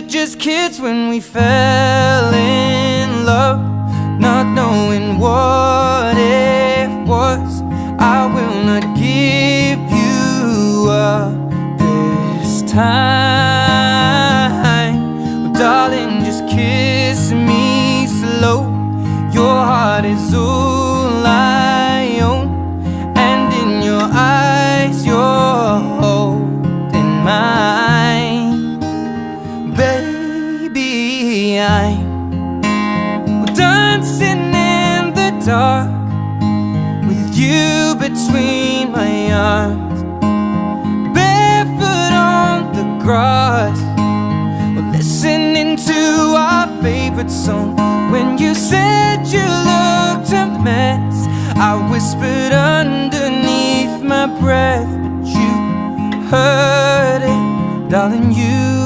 just kids when we fell in love, not knowing what it was. I will not give you up this time. Well, darling, just kiss me slow. Your heart is all I own, and in your eyes you're holding mine. Baby, I'm dancing in the dark with you between my arms, barefoot on the grass. We're listening to our favorite song. When you said you looked a mess, I whispered underneath my breath, but you heard it, darling, you